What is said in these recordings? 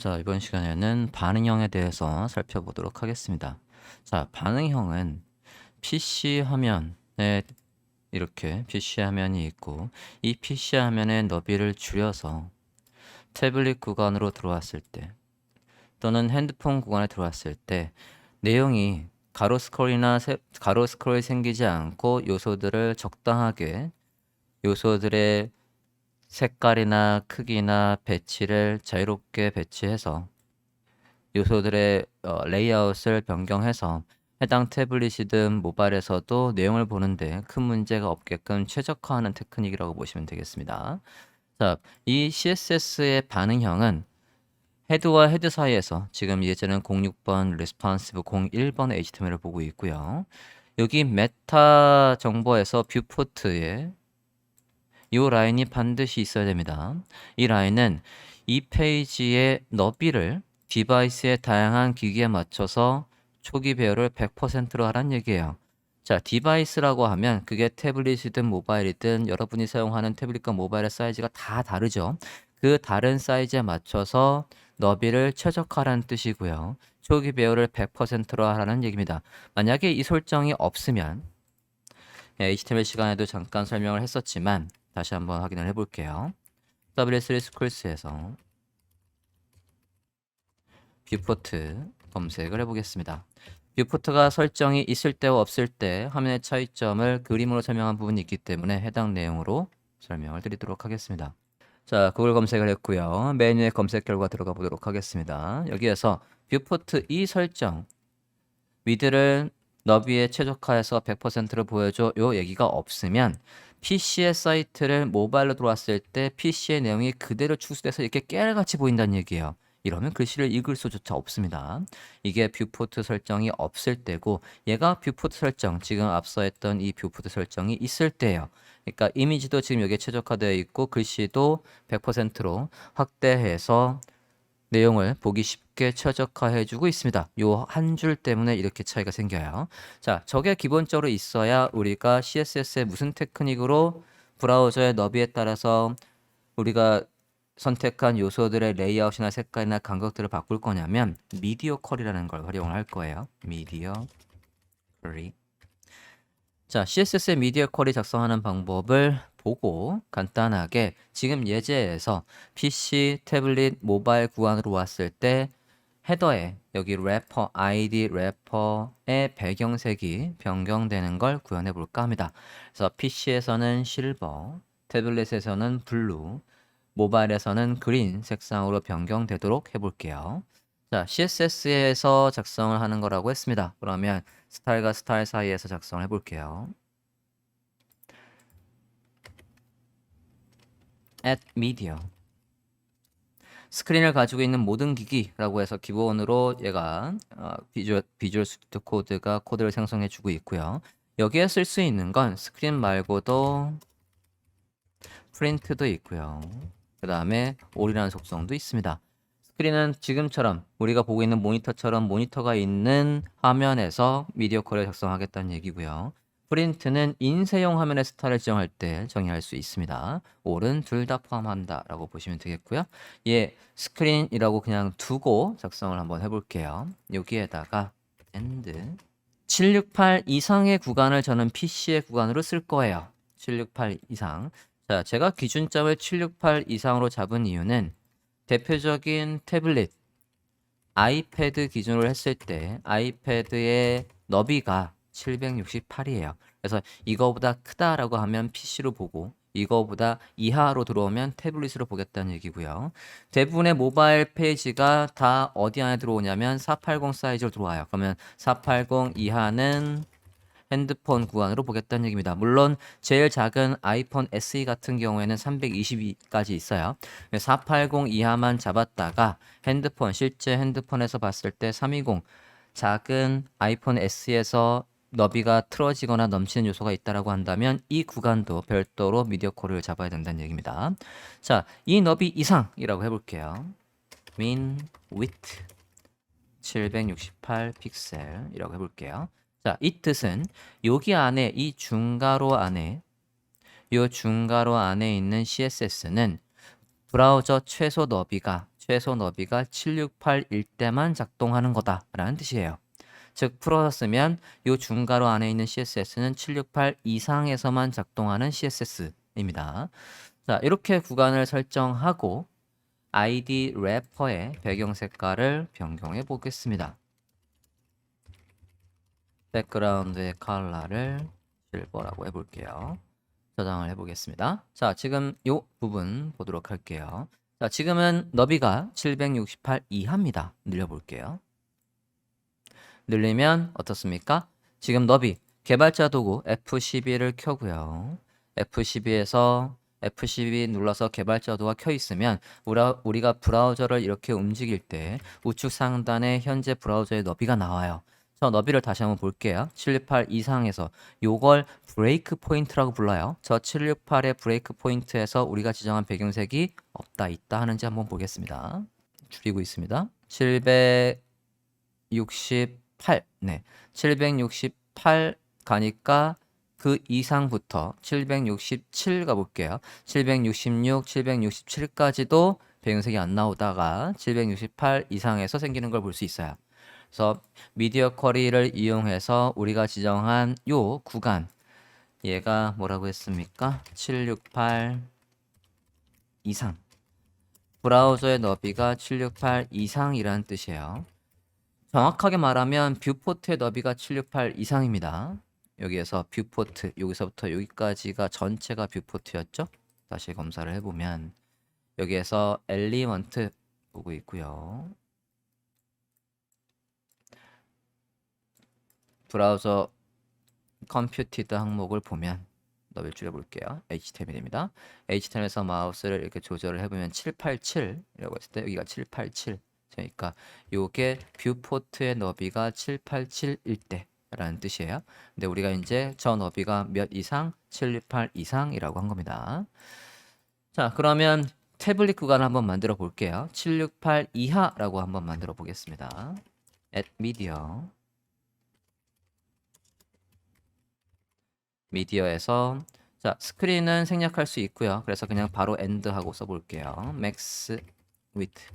자, 이번 시간에는 반응형에 대해서 살펴보도록 하겠습니다. 자, 반응형은 PC 화면에 이렇게 PC 화면이 있고 이 PC 화면의 너비를 줄여서 태블릿 구간으로 들어왔을 때 또는 핸드폰 구간에 들어왔을 때 내용이 가로 스크롤이 생기지 않고 요소들을 적당하게 요소들의 색깔이나 크기나 배치를 자유롭게 배치해서 요소들의 레이아웃을 변경해서 해당 태블릿이든 모바일에서도 내용을 보는데 큰 문제가 없게끔 최적화하는 테크닉이라고 보시면 되겠습니다. 자, 이 CSS의 반응형은 헤드와 헤드 사이에서 지금 예제는 06번 레스폰시브 01번 HTML을 보고 있고요. 여기 메타 정보에서 뷰포트에 이 라인이 반드시 있어야 됩니다. 이 라인은 이 페이지의 너비를 디바이스의 다양한 기기에 맞춰서 초기 배열을 100%로 하란 얘기예요. 자, 디바이스라고 하면 그게 태블릿이든 모바일이든 여러분이 사용하는 태블릿과 모바일의 사이즈가 다 다르죠. 그 다른 사이즈에 맞춰서 너비를 최적화라는 뜻이고요. 초기 배열을 100%로 하라는 얘기입니다. 만약에 이 설정이 없으면 HTML 시간에도 잠깐 설명을 했었지만 다시 한번 확인을 해볼게요. WSL 스쿨스에서 뷰포트 검색을 해보겠습니다. 뷰포트가 설정이 있을 때와 없을 때 화면의 차이점을 그림으로 설명한 부분이 있기 때문에 해당 내용으로 설명을 드리도록 하겠습니다. 자, 구글 검색을 했고요. 메뉴의 검색 결과 들어가 보도록 하겠습니다. 여기에서 뷰포트 이 설정 위드를 너비에 최적화해서 100%를 보여줘 요 얘기가 없으면 PC의 사이트를 모바일로 들어왔을 때 PC의 내용이 그대로 축소돼서 이렇게 깨알같이 보인다는 얘기예요. 이러면 글씨를 읽을 수조차 없습니다. 이게 뷰포트 설정이 없을 때고 얘가 뷰포트 설정, 지금 앞서 했던 이 뷰포트 설정이 있을 때예요. 그러니까 이미지도 지금 여기에 최적화되어 있고 글씨도 100%로 확대해서 내용을 보기 쉽게 최적화해주고 있습니다. 요 한 줄 때문에 이렇게 차이가 생겨요. 자, 저게 기본적으로 있어야 우리가 CSS의 무슨 테크닉으로 브라우저의 너비에 따라서 우리가 선택한 요소들의 레이아웃이나 색깔이나 간격들을 바꿀 거냐면 미디어 컬이라는 걸 활용을 할 거예요. 미디어 컬이. 자, CSS의 미디어 쿼리 작성하는 방법을 보고 간단하게 지금 예제에서 PC, 태블릿, 모바일 구간으로 왔을 때 헤더에 여기 래퍼, ID 래퍼의 배경색이 변경되는 걸 구현해 볼까 합니다. 그래서 PC에서는 실버, 태블릿에서는 블루, 모바일에서는 그린 색상으로 변경되도록 해볼게요. 자, CSS에서 작성을 하는 거라고 했습니다. 그러면 스타일과 스타일 사이에서 작성을 해볼게요. at media 스크린을 가지고 있는 모든 기기라고 해서 기본으로 얘가 비주얼 스튜디오 코드가 코드를 생성해 주고 있고요. 여기에 쓸 수 있는 건 스크린 말고도 프린트도 있고요. 그 다음에 all이라는 속성도 있습니다. 스크린은 지금처럼 우리가 보고 있는 모니터처럼 모니터가 있는 화면에서 미디어 컬을 작성하겠다는 얘기고요. 프린트는 인쇄용 화면의 스타일을 지정할 때 정의할 수 있습니다. all은 둘 다 포함한다 라고 보시면 되겠고요. 예, 스크린이라고 그냥 두고 작성을 한번 해볼게요. 여기에다가 and 768 이상의 구간을 저는 PC의 구간으로 쓸 거예요. 768 이상. 자, 제가 기준점을 768 이상으로 잡은 이유는 대표적인 태블릿, 아이패드 기준으로 했을 때 아이패드의 너비가 768이에요. 그래서 이거보다 크다라고 하면 PC로 보고 이거보다 이하로 들어오면 태블릿으로 보겠다는 얘기고요. 대부분의 모바일 페이지가 다 어디 안에 들어오냐면 480 사이즈로 들어와요. 그러면 480 이하는 핸드폰 구간으로 보겠다는 얘기입니다. 물론 제일 작은 아이폰 SE 같은 경우에는 322까지 있어요. 480 이하만 잡았다가 실제 핸드폰에서 봤을 때 320 작은 아이폰 SE에서 너비가 틀어지거나 넘치는 요소가 있다라고 한다면 이 구간도 별도로 미디어 콜을 잡아야 된다는 얘기입니다. 자, 이 너비 이상이라고 해볼게요. min width 768 픽셀이라고 해볼게요. 자, 이 뜻은 여기 안에 이 중괄호 안에 이 중괄호 안에 있는 CSS는 브라우저 최소 너비가 최소 너비가 768일 때만 작동하는 거다라는 뜻이에요. 즉 풀어서 쓰면 이 중괄호 안에 있는 CSS는 768 이상에서만 작동하는 CSS입니다. 자, 이렇게 구간을 설정하고 ID 래퍼의 배경 색깔을 변경해 보겠습니다. 백그라운드의 컬러를 실버라고 해볼게요. 저장을 해보겠습니다. 자, 지금 이 부분 보도록 할게요. 자, 지금은 너비가 768 이하입니다. 늘려볼게요. 늘리면 어떻습니까? 지금 너비 개발자 도구 F12를 켜고요. F12에서 F12 눌러서 개발자 도구가 켜 있으면 우리가 브라우저를 이렇게 움직일 때 우측 상단에 현재 브라우저의 너비가 나와요. 저 너비를 다시 한번 볼게요. 768 이상에서 요걸 브레이크 포인트라고 불러요. 저 768의 브레이크 포인트에서 우리가 지정한 배경색이 없다 있다 하는지 한번 보겠습니다. 줄이고 있습니다. 768, 네, 768 가니까 그 이상부터 767 가볼게요. 766, 767까지도 배경색이 안 나오다가 768 이상에서 생기는 걸 볼 수 있어요. 그래서 미디어 쿼리를 이용해서 우리가 지정한 요 구간, 얘가 뭐라고 했습니까? 768 이상. 브라우저의 너비가 768 이상이라는 뜻이에요. 정확하게 말하면 뷰포트의 너비가 768 이상입니다. 여기에서 뷰포트, 여기서부터 여기까지가 전체가 뷰포트였죠? 다시 검사를 해보면 여기에서 엘리먼트 보고 있고요. 브라우저 컴퓨티드 항목을 보면 너비를 줄여볼게요. HTML입니다. HTML에서 마우스를 이렇게 조절을 해보면 787이라고 했을 때 여기가 787. 그러니까 요게 뷰포트의 너비가 787일 때 라는 뜻이에요. 근데 우리가 이제 저 너비가 몇 이상? 768 이상이라고 한 겁니다. 자, 그러면 태블릿 구간을 한번 만들어 볼게요. 768 이하라고 한번 만들어 보겠습니다. at media 미디어에서 자, 스크린은 생략할 수 있고요. 그래서 그냥 바로 end 하고 써볼게요. max width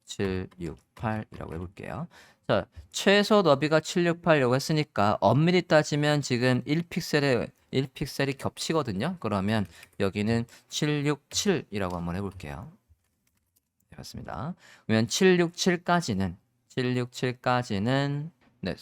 768이라고 해볼게요. 자, 최소 너비가 768이라고 했으니까 엄밀히 따지면 지금 1픽셀이 겹치거든요. 그러면 여기는 767이라고 한번 해볼게요. 네, 맞습니다. 그러면 767까지는 네,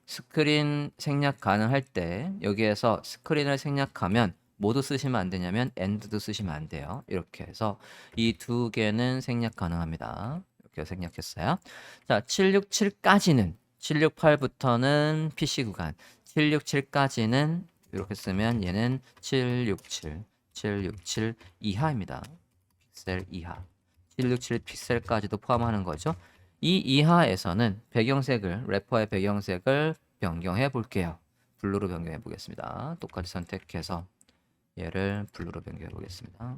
스크린 생략 가능할 때 여기에서 스크린을 생략하면 뭐도 쓰시면 안 되냐면 end도 쓰시면 안 돼요. 이렇게 해서 이 두 개는 생략 가능합니다. 이렇게 생략했어요. 자, 768까지는 768부터는 PC 구간 767까지는 이렇게 쓰면 얘는 767 이하입니다. 픽셀 이하 767 픽셀까지도 포함하는 거죠. 이 이하에서는 배경색을 래퍼의 배경색을 변경해 볼게요. 블루로 변경해 보겠습니다. 똑같이 선택해서 얘를 블루로 변경해 보겠습니다.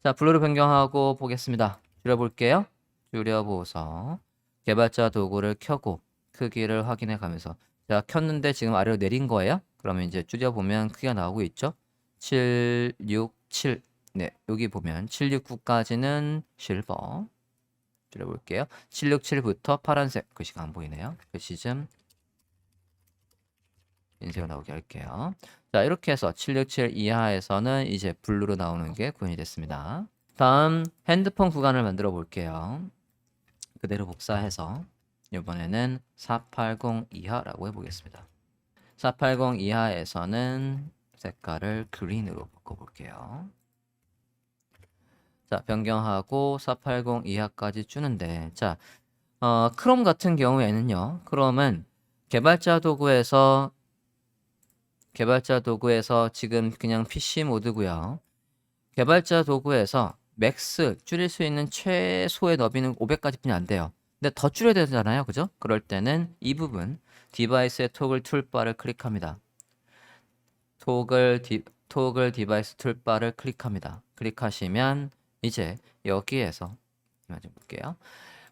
자, 블루로 변경하고 보겠습니다. 줄여볼게요. 줄여보서 개발자 도구를 켜고 크기를 확인해 가면서 제가 켰는데 지금 아래로 내린 거예요. 그러면 이제 줄여보면 크기가 나오고 있죠. 767 네, 여기 보면 769까지는 실버 줄여볼게요. 767부터 파란색 글씨가 안 보이네요. 글씨 좀 인쇄가 나오게 할게요. 자, 이렇게 해서 767 이하에서는 이제 블루로 나오는 게 구현이 됐습니다. 다음 핸드폰 구간을 만들어 볼게요. 그대로 복사해서 이번에는 480 이하라고 해보겠습니다. 480 이하에서는 색깔을 그린으로 바꿔볼게요. 자, 변경하고 480 이하까지 주는데 자, 크롬 같은 경우에는요. 크롬은 개발자 도구에서 지금 그냥 PC 모드고요. 개발자 도구에서 맥스 줄일 수 있는 최소의 너비는 500까지뿐이 안 돼요. 근데 더 줄여야 되잖아요. 그죠? 그럴 때는 이 부분 디바이스의 토글 툴바를 클릭합니다. 토글 디바이스 툴바를 클릭합니다. 클릭하시면 이제 여기에서 좀 볼게요.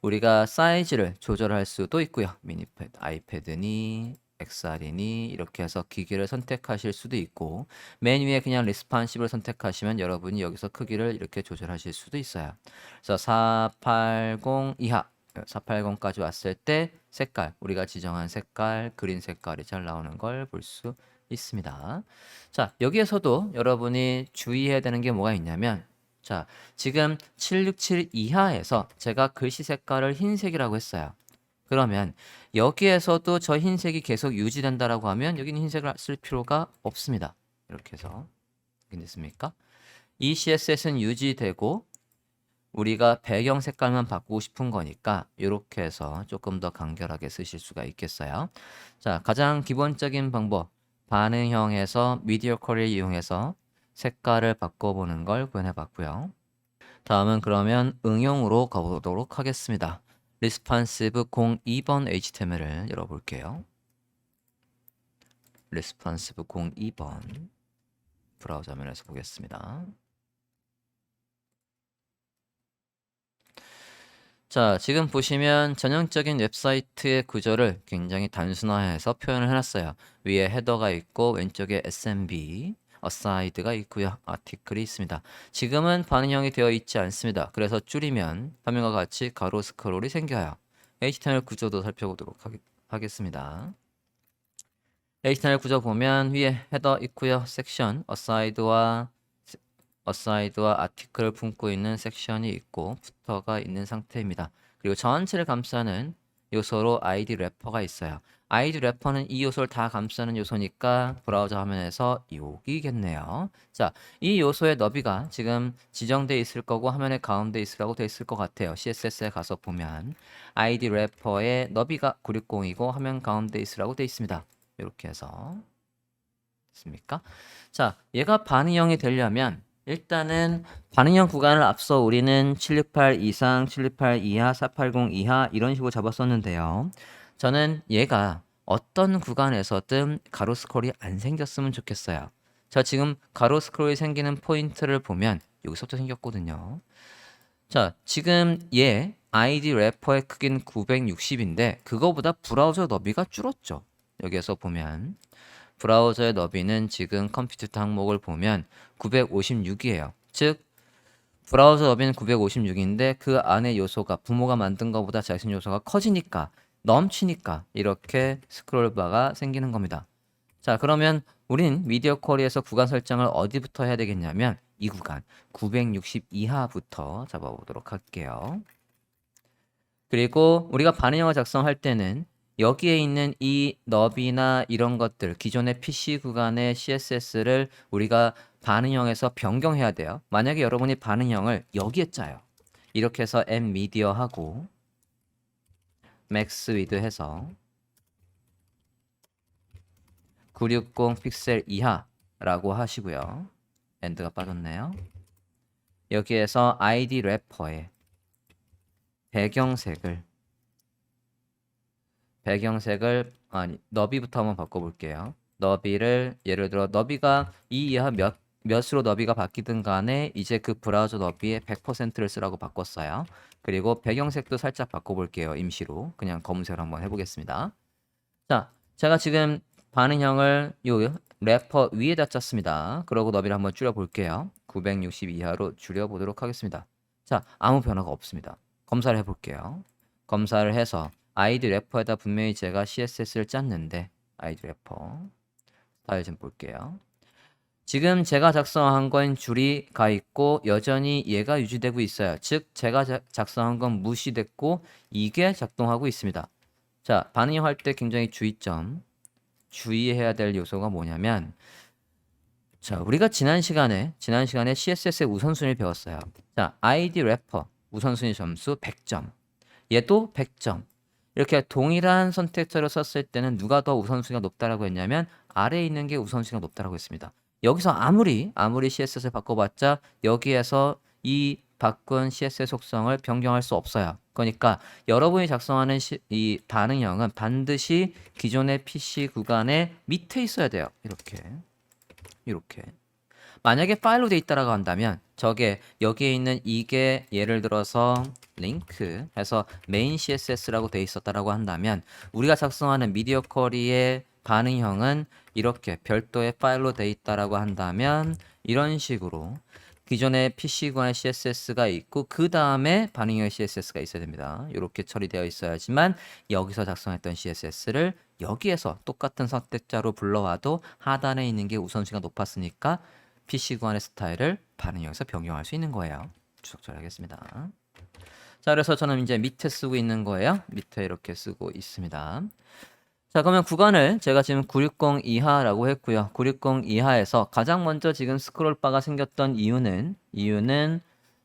우리가 사이즈를 조절할 수도 있고요. 미니패드, 아이패드니 XR이니 이렇게 해서 기기를 선택하실 수도 있고 맨 위에 그냥 리스판시브를 선택하시면 여러분이 여기서 크기를 이렇게 조절하실 수도 있어요. 그래서 480 이하 480까지 왔을 때 색깔 우리가 지정한 색깔 그린 색깔이 잘 나오는 걸 볼 수 있습니다. 자, 여기에서도 여러분이 주의해야 되는 게 뭐가 있냐면 자, 지금 767 이하에서 제가 글씨 색깔을 흰색이라고 했어요. 그러면 여기에서도 저 흰색이 계속 유지된다라고 하면 여기는 흰색을 쓸 필요가 없습니다. 이렇게 해서 됐습니까? 이 CSS는 유지되고 우리가 배경 색깔만 바꾸고 싶은 거니까 이렇게 해서 조금 더 간결하게 쓰실 수가 있겠어요. 자, 가장 기본적인 방법 반응형에서 미디어 쿼리를 이용해서 색깔을 바꿔보는 걸 구현해 봤고요. 다음은 그러면 응용으로 가보도록 하겠습니다. responsive 02번 HTML을 열어볼게요. responsive 02번 브라우저 화면에서 보겠습니다. 자, 지금 보시면 전형적인 웹사이트의 구조를 굉장히 단순화해서 표현을 해놨어요. 위에 헤더가 있고 왼쪽에 SMB, 어사이드가 있고요. 아티클이 있습니다. 지금은 반응형이 되어 있지 않습니다. 그래서 줄이면 화면과 같이 가로 스크롤이 생겨요. HTML 구조도 살펴보도록 하겠습니다. HTML 구조 보면 위에 헤더 있고요. 섹션, 어사이드와 아티클을 품고 있는 섹션이 있고 부터가 있는 상태입니다. 그리고 전체를 감싸는 요소로 ID 래퍼가 있어요. ID 래퍼는 이 요소를 다 감싸는 요소니까 브라우저 화면에서 여기겠네요. 자, 이 요소의 너비가 지금 지정돼 있을 거고 화면의 가운데 있으라고 돼 있을 것 같아요. CSS에 가서 보면 ID 래퍼의 너비가 960이고 화면 가운데 있으라고 돼 있습니다. 이렇게 해서 됐습니까? 자, 얘가 반응형이 되려면 일단은 반응형 구간을 앞서 우리는 768 이상, 768 이하, 480 이하 이런 식으로 잡았었는데요. 저는 얘가 어떤 구간에서든 가로 스크롤이 안 생겼으면 좋겠어요. 자, 지금 가로 스크롤이 생기는 포인트를 보면 여기서부터 생겼거든요. 자, 지금 얘 ID 래퍼의 크기는 960인데 그거보다 브라우저 너비가 줄었죠. 여기에서 보면 브라우저의 너비는 지금 컴퓨터 항목을 보면 956이에요. 즉 브라우저 너비는 956인데 그 안에 요소가 부모가 만든 것보다 자신 요소가 커지니까 넘치니까 이렇게 스크롤바가 생기는 겁니다. 자, 그러면 우린 미디어 쿼리에서 구간 설정을 어디부터 해야 되겠냐면 이 구간 960 이하부터 잡아보도록 할게요. 그리고 우리가 반응형을 작성할 때는 여기에 있는 이 너비나 이런 것들 기존의 PC 구간의 CSS를 우리가 반응형에서 변경해야 돼요. 만약에 여러분이 반응형을 여기에 짜요. 이렇게 해서 mmedia 하고 max width 해서 960 픽셀 이하라고 하시고요. 엔드가 빠졌네요. 여기에서 ID 래퍼에 배경색을 너비부터 한번 바꿔볼게요. 너비를 예를 들어 너비가 이 이하 몇으로 너비가 바뀌든 간에 이제 그 브라우저 너비의 100%를 쓰라고 바꿨어요. 그리고 배경색도 살짝 바꿔볼게요. 임시로 그냥 검은색으로 한번 해보겠습니다. 자, 제가 지금 반응형을 요 래퍼 위에다 짰습니다. 그러고 너비를 한번 줄여볼게요. 960 이하로 줄여보도록 하겠습니다. 자, 아무 변화가 없습니다. 검사를 해볼게요. 검사를 해서 ID 래퍼에다 분명히 제가 CSS를 짰는데 ID 래퍼 스타일 좀 볼게요. 지금 제가 작성한 건 줄이 가 있고 여전히 얘가 유지되고 있어요. 즉 제가 작성한 건 무시됐고 이게 작동하고 있습니다. 자, 반응형 할 때 굉장히 주의해야 될 요소가 뭐냐면 자, 우리가 지난 시간에 CSS의 우선순위를 배웠어요. 자, ID 래퍼 우선순위 점수 100점. 얘도 100점. 이렇게 동일한 선택처를 썼을 때는 누가 더 우선순위가 높다라고 했냐면 아래에 있는 게 우선순위가 높다라고 했습니다. 여기서 아무리 CSS를 바꿔봤자 여기에서 이 바꾼 CSS 속성을 변경할 수 없어요. 그러니까 여러분이 작성하는 이 반응형은 반드시 기존의 PC 구간의 밑에 있어야 돼요. 이렇게. 만약에 파일로 돼 있다라고 한다면 저게 여기에 있는 이게 예를 들어서 링크 해서 메인 CSS라고 돼 있었다라고 한다면 우리가 작성하는 미디어 쿼리의 반응형은 이렇게 별도의 파일로 돼 있다라고 한다면 이런 식으로 기존에 PC관에 CSS가 있고 그 다음에 반응형의 CSS가 있어야 됩니다. 이렇게 처리되어 있어야지만 여기서 작성했던 CSS를 여기에서 똑같은 선택자로 불러와도 하단에 있는 게 우선순위가 높았으니까 PC관의 스타일을 반응형에서 변경할 수 있는 거예요. 추적 처리하겠습니다. 자, 그래서 저는 이제 밑에 쓰고 있는 거예요. 밑에 이렇게 쓰고 있습니다. 자, 그러면 구간을 제가 지금 960 이하라고 했고요. 960 이하에서 가장 먼저 지금 스크롤바가 생겼던 이유는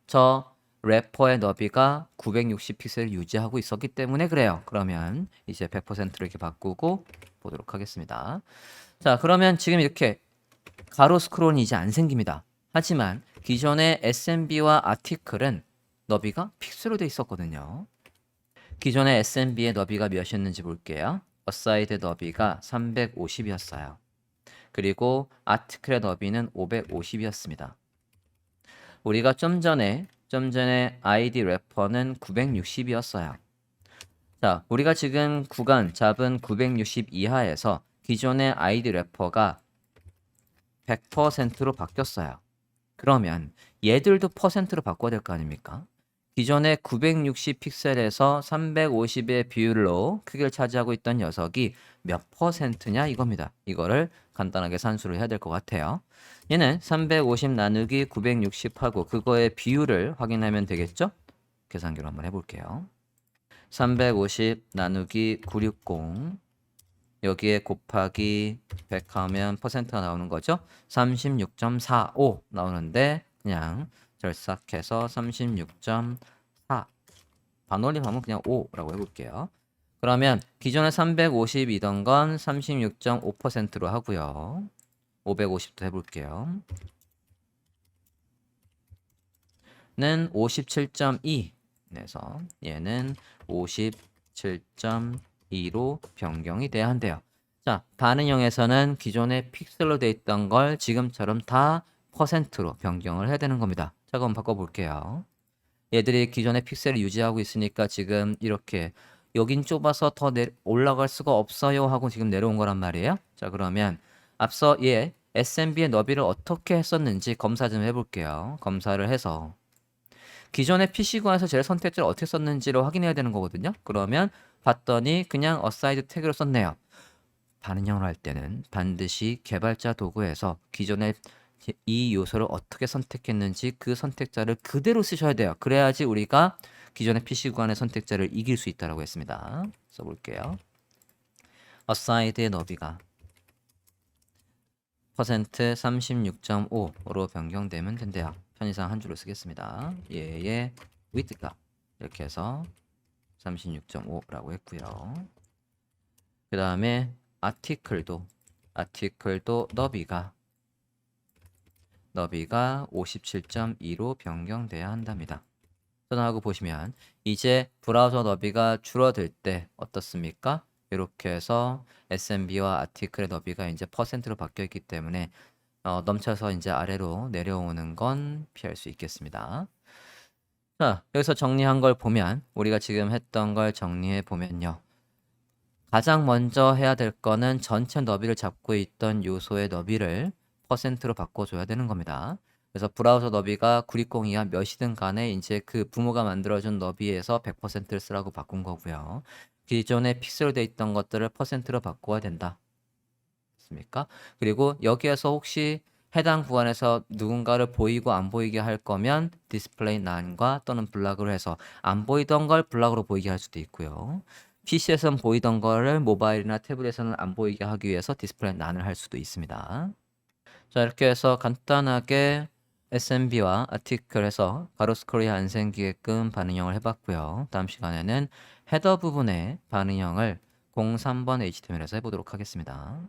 저 래퍼의 너비가 960 픽셀을 유지하고 있었기 때문에 그래요. 그러면 이제 100%를 이렇게 바꾸고 보도록 하겠습니다. 자, 그러면 지금 이렇게 가로 스크롤은 이제 안 생깁니다. 하지만 기존의 SMB와 아티클은 너비가 픽셀로 돼 있었거든요. 기존의 SMB의 너비가 몇이었는지 볼게요. 어사이드 너비가 350이었어요. 그리고 아티클의 너비는 550이었습니다. 우리가 좀 전에 ID 래퍼는 960이었어요. 자, 우리가 지금 구간 잡은 960 이하에서 기존의 ID 래퍼가 100%로 바뀌었어요. 그러면 얘들도 퍼센트로 바꿔야 될 거 아닙니까? 기존의 960 픽셀에서 350의 비율로 크기를 차지하고 있던 녀석이 몇 퍼센트냐 이겁니다. 이거를 간단하게 산수를 해야 될 것 같아요. 얘는 350 나누기 960하고 그거의 비율을 확인하면 되겠죠? 계산기로 한번 해볼게요. 350 나누기 960 여기에 곱하기 100 하면 퍼센트가 나오는 거죠. 36.45 나오는데 그냥 절삭해서 36.4 반올림하면 그냥 5라고 해볼게요. 그러면 기존에 350이던 건 36.5%로 하고요. 550도 해볼게요. 는 57.2 그래서 얘는 57.2로 변경이 돼야 한대요. 자, 반응형에서는 기존에 픽셀로 돼 있던 걸 지금처럼 다 퍼센트로 변경을 해야 되는 겁니다. 자, 그럼 바꿔볼게요. 얘들이 기존의 픽셀을 유지하고 있으니까 지금 이렇게 여긴 좁아서 더 올라갈 수가 없어요 하고 지금 내려온 거란 말이에요. 자, 그러면 앞서 얘 SMB의 너비를 어떻게 했었는지 검사 좀 해볼게요. 검사를 해서 기존의 PC관에서 제 선택지를 어떻게 썼는지를 확인해야 되는 거거든요. 그러면 봤더니 그냥 어사이드 태그를 썼네요. 반응형을 할 때는 반드시 개발자 도구에서 기존의 이 요소를 어떻게 선택했는지 그 선택자를 그대로 쓰셔야 돼요. 그래야지 우리가 기존의 PC관의 선택자를 이길 수 있다고 했습니다. 써볼게요. 어사이드의 너비가 퍼센트 36.5로 변경되면 된대요. 편의상 한 줄로 쓰겠습니다. 얘의 width가 이렇게 해서 36.5라고 했고요. 그 다음에 아티클도 너비가 57.2로 변경돼야 한답니다. 선하고 보시면 이제 브라우저 너비가 줄어들 때 어떻습니까? 이렇게 해서 SMB와 아티클의 너비가 이제 퍼센트로 바뀌어 있기 때문에 넘쳐서 이제 아래로 내려오는 건 피할 수 있겠습니다. 자, 여기서 정리한 걸 보면 우리가 지금 했던 걸 정리해 보면요. 가장 먼저 해야 될 거는 전체 너비를 잡고 있던 요소의 너비를 퍼센트로 바꿔줘야 되는 겁니다. 그래서 브라우저 너비가 960 이하 몇이든 간에 이제 그 부모가 만들어준 너비에서 100%를 쓰라고 바꾼 거고요. 기존에 픽셀로 돼 있던 것들을 퍼센트로 바꿔야 된다. 맞습니까? 그리고 여기에서 혹시 해당 구간에서 누군가를 보이고 안 보이게 할 거면 디스플레이 난과 또는 블락으로 해서 안 보이던 걸 블락으로 보이게 할 수도 있고요. PC에서는 보이던 거를 모바일이나 태블릿에서는 안 보이게 하기 위해서 디스플레이 난을 할 수도 있습니다. 자, 이렇게 해서 간단하게 SMB와 아티클에서 가로 스크롤이 안 생기게끔 반응형을 해봤고요. 다음 시간에는 헤더 부분의 반응형을 03번 HTML에서 해보도록 하겠습니다.